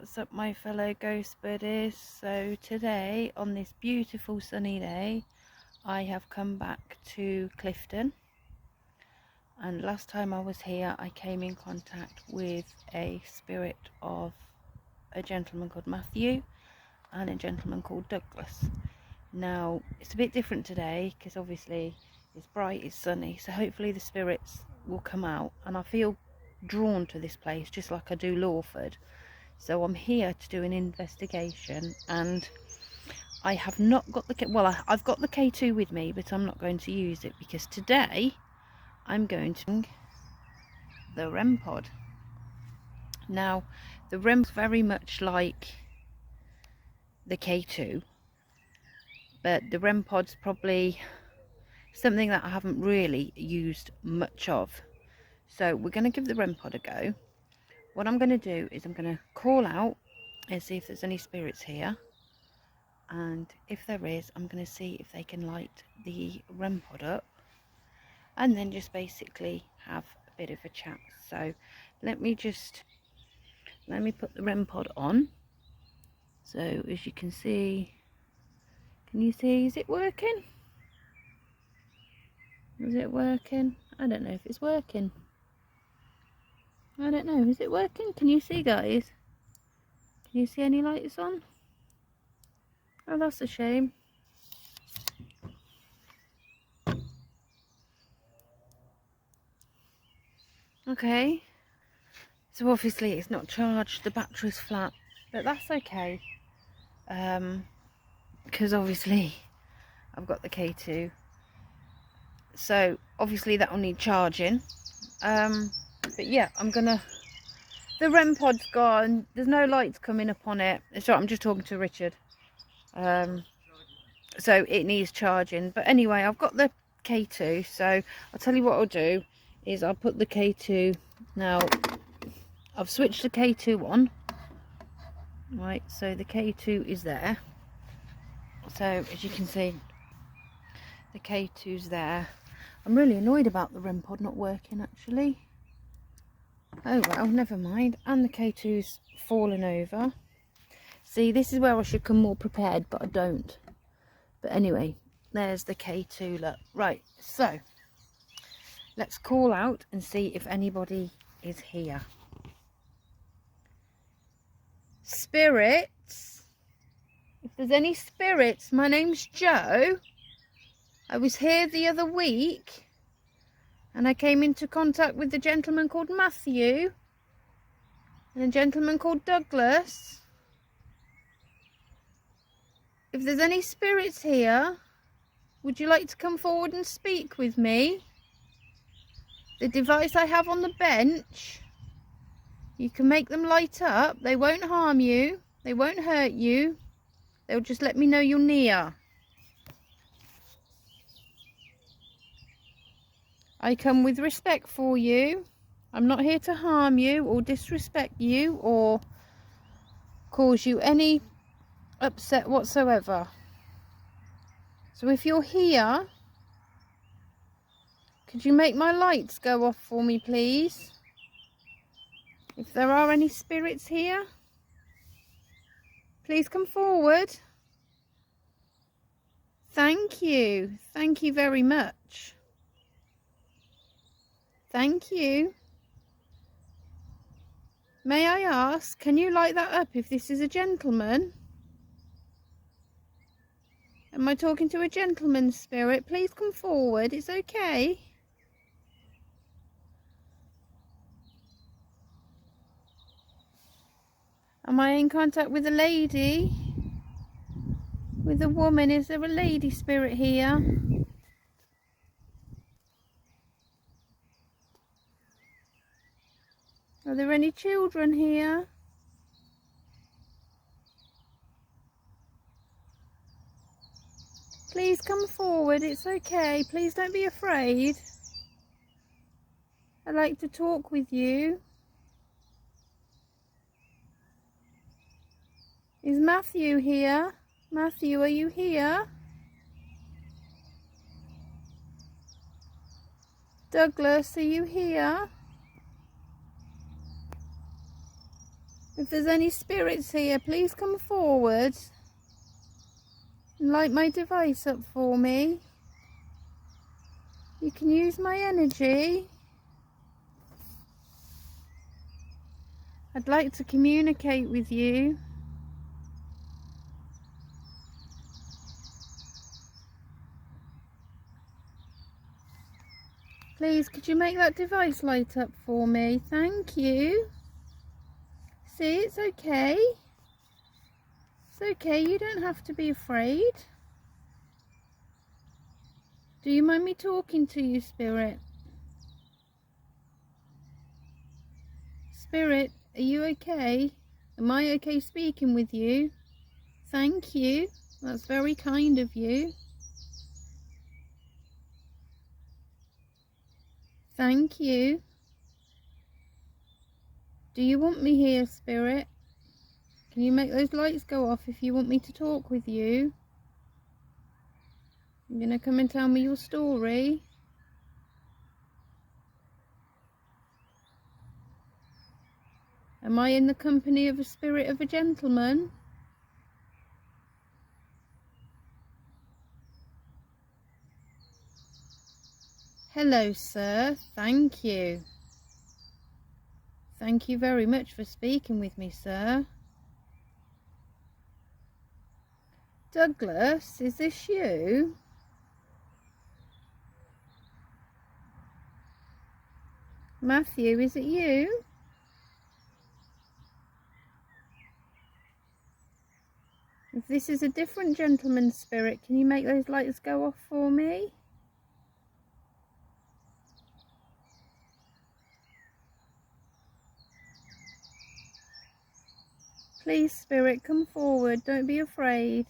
What's up, my fellow ghost buddies? So today, on this beautiful sunny day, I have come back to Clifton, and last time I was here I came in contact with a spirit of a gentleman called Matthew and a gentleman called Douglas. Now it's a bit different today because obviously it's bright, it's sunny, so hopefully the spirits will come out, and I feel drawn to this place just like I do Lawford. So I'm here to do an investigation, and I have not got the I've got the K2 with me, but I'm not going to use it because today I'm going to the REM pod. Now the REM's very much like the K2, but the REM pod's probably something that I haven't really used much of. So we're going to give the REM pod a go. What I'm going to do is I'm going to call out and see if there's any spirits here, and if there is, I'm going to see if they can light the REM pod up, and then just basically have a bit of a chat. So let me put the REM pod on. So as you can see, is it working? Is it working? I don't know if it's working. I don't know, is it working? Can you see, guys? Can you see any lights on? Oh, that's a shame. Okay, so obviously it's not charged, the battery's flat, but that's okay, because obviously I've got the K2, so obviously that will need charging. But yeah, the REM pod's gone, there's no lights coming up on it. It's right, I'm just talking to Richard. So it needs charging, but anyway, I've got the K2, so I'll tell you what I'll do is I'll put the K2, now I've switched the K2 on, right, so the K2 is there. So as you can see, the K2's there. I'm really annoyed about the REM pod not working actually. Oh well, never mind. And the K2's fallen over. See, this is where I should come more prepared, but I don't. But anyway, there's the K2, look. Right, so let's call out and see if anybody is here. Spirits, if there's any spirits, my name's Jo. I was here the other week and I came into contact with a gentleman called Matthew and a gentleman called Douglas. If there's any spirits here, would you like to come forward and speak with me? The device I have on the bench, you can make them light up. They won't harm you, they won't hurt you, they'll just let me know you're near. I come with respect for you. I'm not here to harm you or disrespect you or cause you any upset whatsoever. So if you're here, could you make my lights go off for me, please? If there are any spirits here, please come forward. Thank you very much. Thank you. May I ask, can you light that up if this is a gentleman? Am I talking to a gentleman's spirit? Please come forward, it's okay. Am I in contact with a lady? With a woman? Is there a lady spirit here? Are there any children here? Please come forward, it's okay. Please don't be afraid. I'd like to talk with you. Is Matthew here? Matthew, are you here? Douglas, are you here? If there's any spirits here, please come forward and light my device up for me. You can use my energy. I'd like to communicate with you. Please, could you make that device light up for me? Thank you. See, it's okay. It's okay, you don't have to be afraid. Do you mind me talking to you, Spirit? Spirit, are you okay? Am I okay speaking with you? Thank you. That's very kind of you. Thank you. Do you want me here, Spirit? Can you make those lights go off if you want me to talk with you? You're gonna come and tell me your story? Am I in the company of a spirit of a gentleman? Hello, sir. Thank you. Thank you very much for speaking with me, sir. Douglas, is this you? Matthew, is it you? If this is a different gentleman's spirit, can you make those lights go off for me? Please, spirit, come forward. Don't be afraid.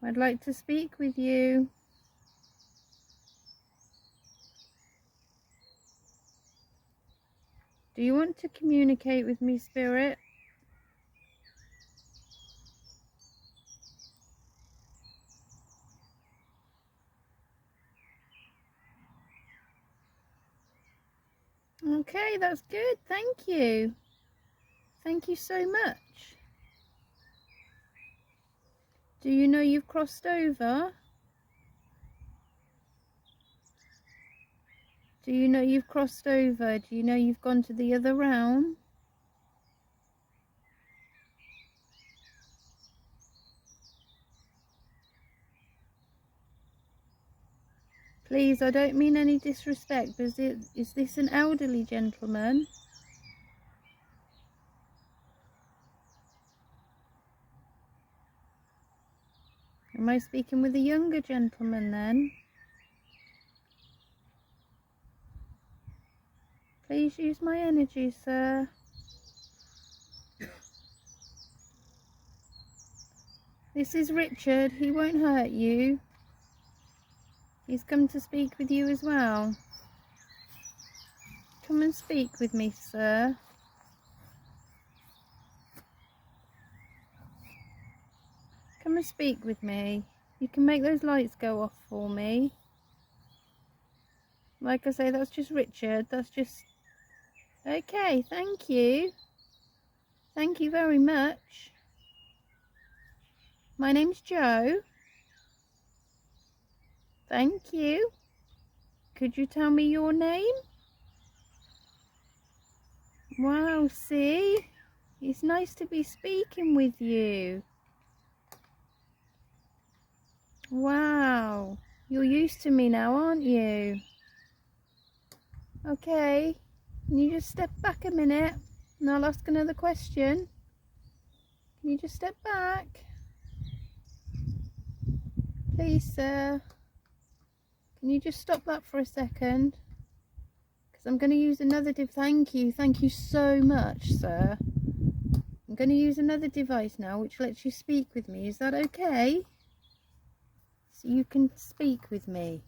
I'd like to speak with you. Do you want to communicate with me, spirit? Okay, that's good. Thank you. Thank you so much. Do you know you've crossed over? Do you know you've crossed over? Do you know you've gone to the other realm? Please, I don't mean any disrespect, but is this an elderly gentleman? Am I speaking with a younger gentleman then? Please use my energy, sir. This is Richard. He won't hurt you. He's come to speak with you as well. Come and speak with me, sir. Come and speak with me. You can make those lights go off for me. Like I say, that's just Richard. That's just... Okay, thank you. Thank you very much. My name's Joe. Thank you. Could you tell me your name? Wow, see? It's nice to be speaking with you. Wow. You're used to me now, aren't you? Okay. Can you just step back a minute and I'll ask another question? Can you just step back? Please, sir. Can you just stop that for a second? Because I'm going to use another Thank you. Thank you so much, sir. I'm going to use another device now which lets you speak with me. Is that okay? So you can speak with me.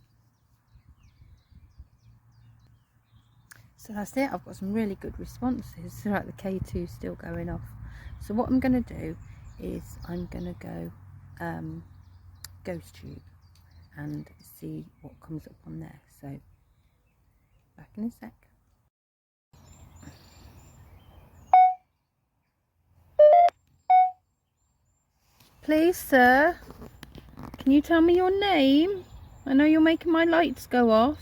So that's it. I've got some really good responses. Right, the K2's still going off. So what I'm going to do is I'm going to go ghost tube and see what comes up on there. So back in a sec. Please, sir, can you tell me your name? I know you're making my lights go off.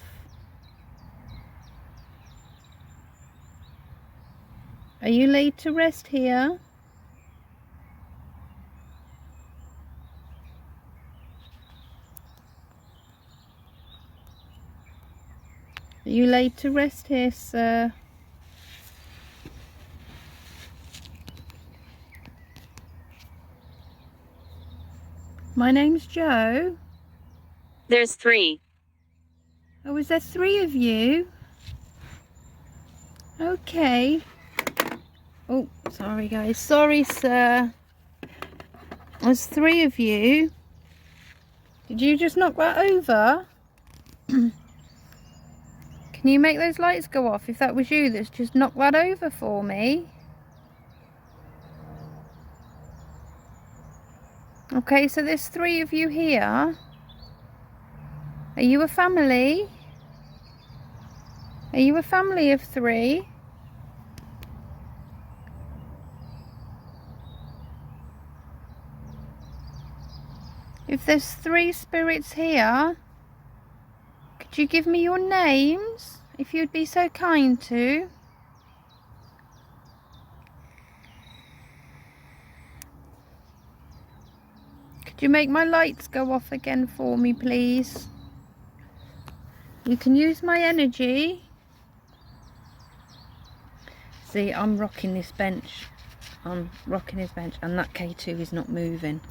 Are you laid to rest here? Are you laid to rest here, sir? My name's Joe. There's 3. Oh, is there 3 of you? Okay. Oh, sorry guys. Sorry, sir. There's 3 of you. Did you just knock that over? Can you make those lights go off if that was you that's just knocked that over for me? Okay, so there's 3 of you here. Are you a family? Are you a family of 3? If there's 3 spirits here, could you give me your names, if you'd be so kind to? Could you make my lights go off again for me, please? You can use my energy. See, I'm rocking this bench. I'm rocking his bench, and that K2 is not moving.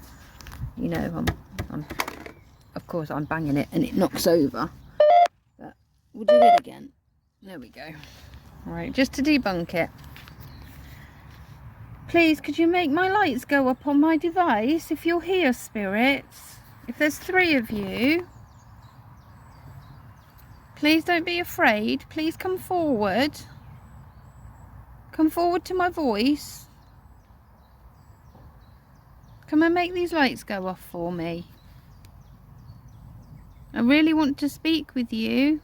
You know, of course I'm banging it and it knocks over. But we'll do it again. There we go. Alright, just to debunk it. Please, could you make my lights go up on my device if you're here, spirits? If there's 3 of you, please don't be afraid. Please come forward. Come forward to my voice. Come and make these lights go off for me. I really want to speak with you.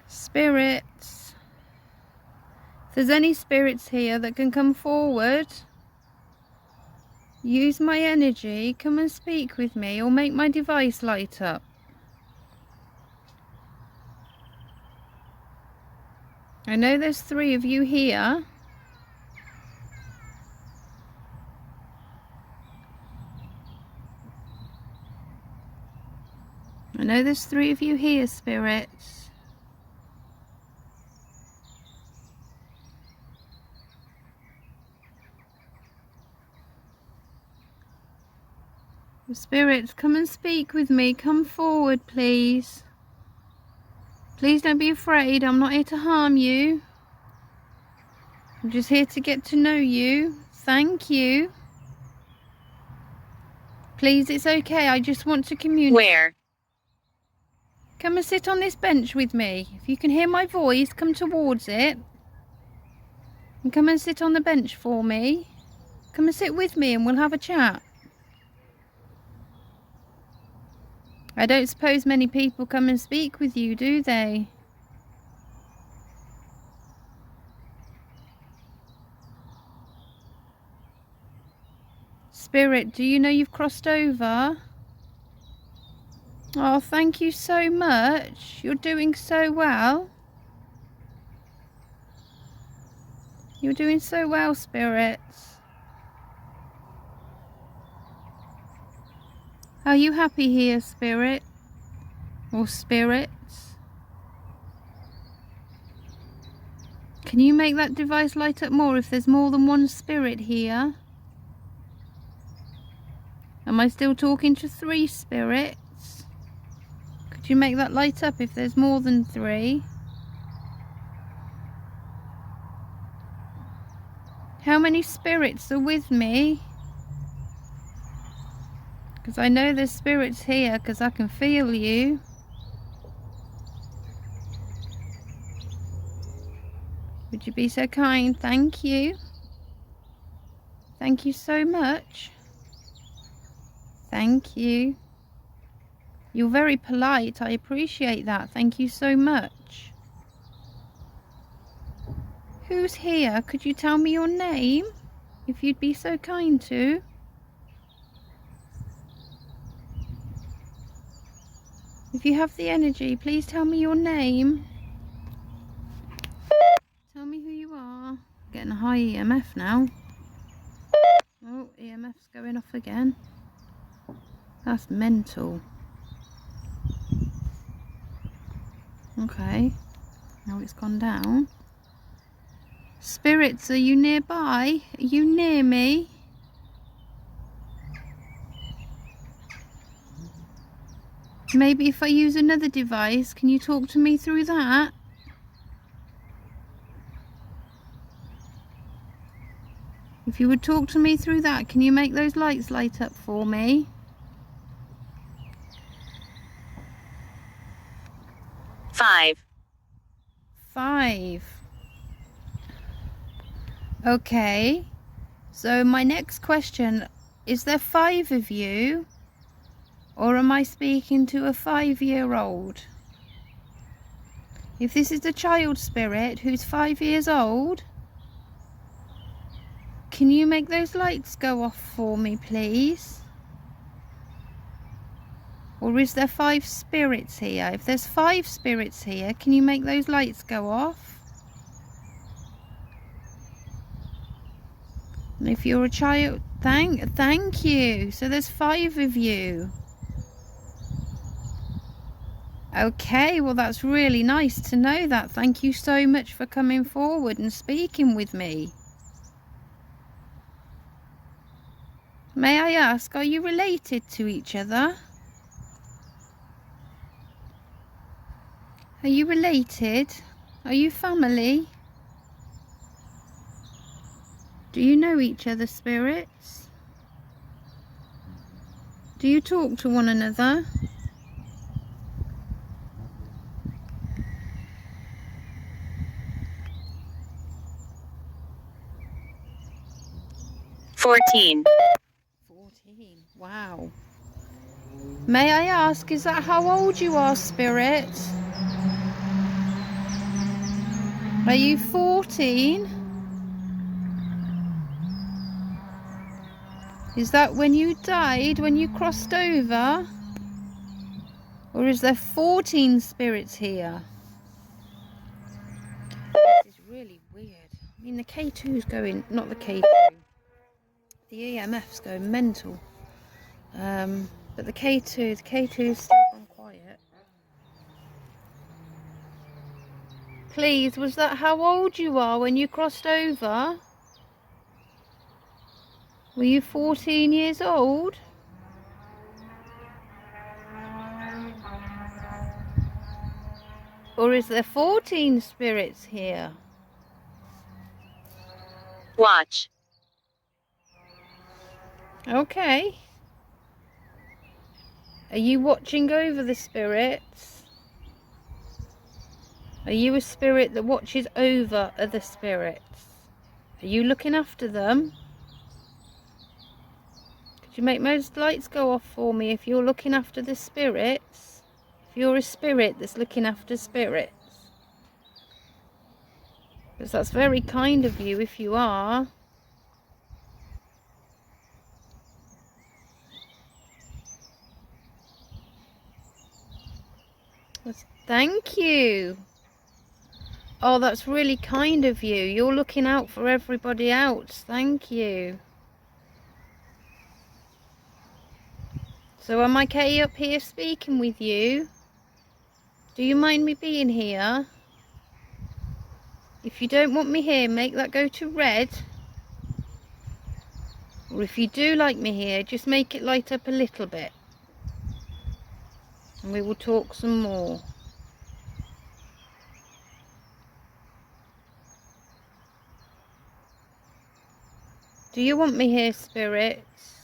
Spirits. If there's any spirits here that can come forward, use my energy, come and speak with me, or make my device light up. I know there's 3 of you here. I know there's 3 of you here, spirits. Spirits, come and speak with me. Come forward, please. Please don't be afraid. I'm not here to harm you. I'm just here to get to know you. Thank you. Please, it's okay. I just want to communicate. Where? Come and sit on this bench with me. If you can hear my voice, come towards it. And come and sit on the bench for me. Come and sit with me and we'll have a chat. I don't suppose many people come and speak with you, do they? Spirit, do you know you've crossed over? Oh, thank you so much. You're doing so well. You're doing so well, spirits. Are you happy here, spirit? Or spirits? Can you make that device light up more if there's more than one spirit here? Am I still talking to 3 spirits? Could you make that light up if there's more than 3? How many spirits are with me? Because I know there's spirits here, because I can feel you. Would you be so kind? Thank you. Thank you so much. Thank you. You're very polite. I appreciate that. Thank you so much. Who's here? Could you tell me your name? If you'd be so kind to. If you have the energy, please tell me your name. Tell me who you are. Getting a high EMF now. Oh, EMF's going off again. That's mental. Okay. Now it's gone down. Spirits, are you nearby? Are you near me? Maybe if I use another device, can you talk to me through that? If you would talk to me through that, can you make those lights light up for me? 5. 5. Okay. So my next question, is there 5 of you? Or am I speaking to a 5-year-old? If this is the child spirit who's 5 years old, can you make those lights go off for me, please? Or is there 5 spirits here? If there's 5 spirits here, can you make those lights go off? And if you're a child, thank you. So there's 5 of you. Okay, well that's really nice to know that. Thank you so much for coming forward and speaking with me. May I ask, are you related to each other? Are you related? Are you family? Do you know each other, spirits? Do you talk to one another? Fourteen. 14. Wow. May I ask, is that how old you are, spirit? Are you 14? Is that when you died, when you crossed over? Or is there 14 spirits here? This is really weird. I mean, the K2's going, not the K2. The EMF's going mental. But the K2's still gone quiet. Please, was that how old you are when you crossed over? Were you 14 years old? Or is there 14 spirits here? Watch. Okay. Are you watching over the spirits? Are you a spirit that watches over other spirits? Are you looking after them? Could you make most lights go off for me if you're looking after the spirits? If you're a spirit that's looking after spirits? Because that's very kind of you if you are. Thank you. Oh, that's really kind of you. You're looking out for everybody else. Thank you. So am I okay up here speaking with you? Do you mind me being here? If you don't want me here, make that go to red. Or if you do like me here, just make it light up a little bit. And we will talk some more. Do you want me here, spirits?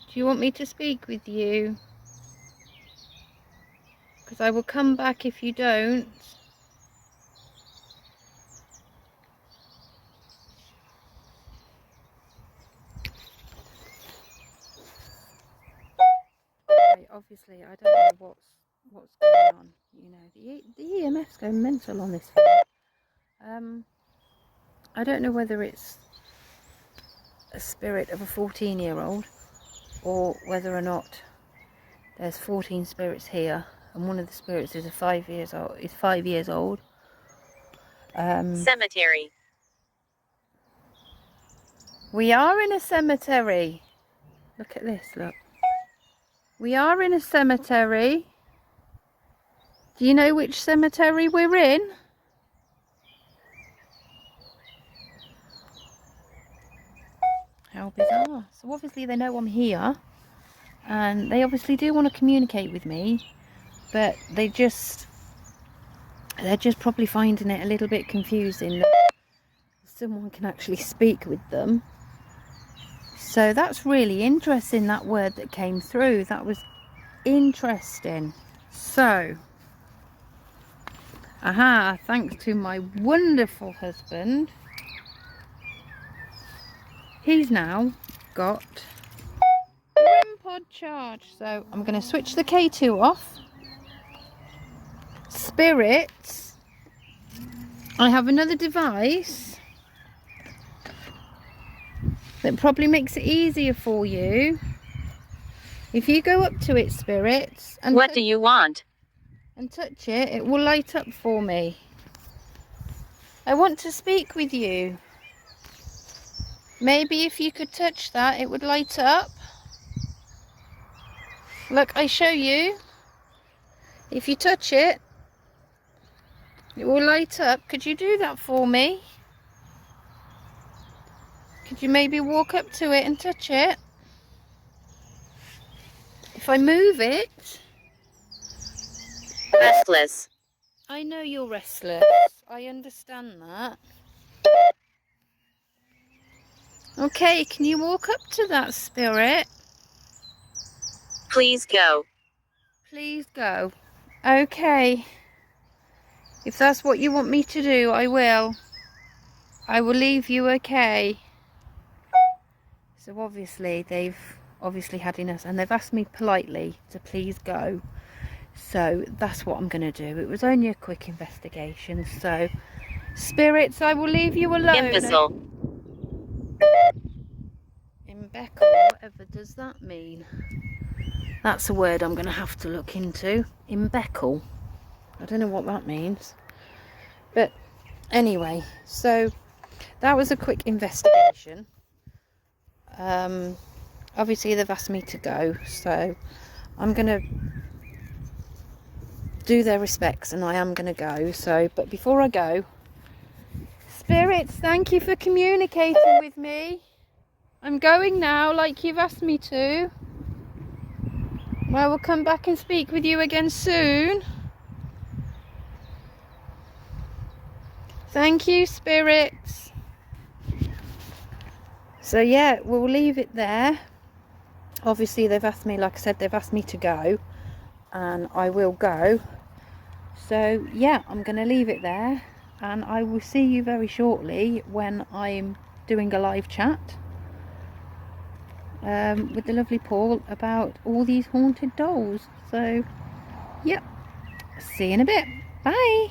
Do you want me to speak with you? Because I will come back if you don't. Obviously honestly, I don't know what's going on. You know, the EMF's going mental on this phone. I don't know whether it's a spirit of a 14-year-old or whether or not there's 14 spirits here, and one of the spirits is 5 years old. Is 5 years old. Cemetery. We are in a cemetery. Look at this. Look. We are in a cemetery. Do you know which cemetery we're in? How bizarre. So obviously they know I'm here, and they obviously do want to communicate with me, but they're just probably finding it a little bit confusing that someone can actually speak with them. So that's really interesting, that word that came through. That was interesting. So, thanks to my wonderful husband, he's now got a REM pod charge. So I'm going to switch the K2 off. Spirits, I have another device that probably makes it easier for you. If you go up to it, spirits, and What do you want? And touch it, it will light up for me. I want to speak with you. Maybe if you could touch that, it would light up. Look, I show you. If you touch it, it will light up. Could you do that for me? Could you maybe walk up to it and touch it? If I move it... Restless. I know you're restless. I understand that. Okay, can you walk up to that, spirit? Please go. Please go. Okay. If that's what you want me to do, I will. I will leave you, okay? So obviously, they've had enough, and they've asked me politely to please go. So that's what I'm going to do. It was only a quick investigation. So, spirits, I will leave you alone. Imbecile. Imbecile, whatever does that mean? That's a word I'm going to have to look into. Imbecile. I don't know what that means. But anyway, so that was a quick investigation. Obviously they've asked me to go, so I'm going to do their respects, and I am going to go. So, but before I go, spirits, thank you for communicating with me. I'm going now, like you've asked me to. I will come back and speak with you again soon. Thank you, spirits. So yeah, we'll leave it there. Obviously they've asked me, like I said, they've asked me to go, and I will go. So yeah, I'm going to leave it there, and I will see you very shortly when I'm doing a live chat with the lovely Paul about all these haunted dolls. So yep, see you in a bit. Bye.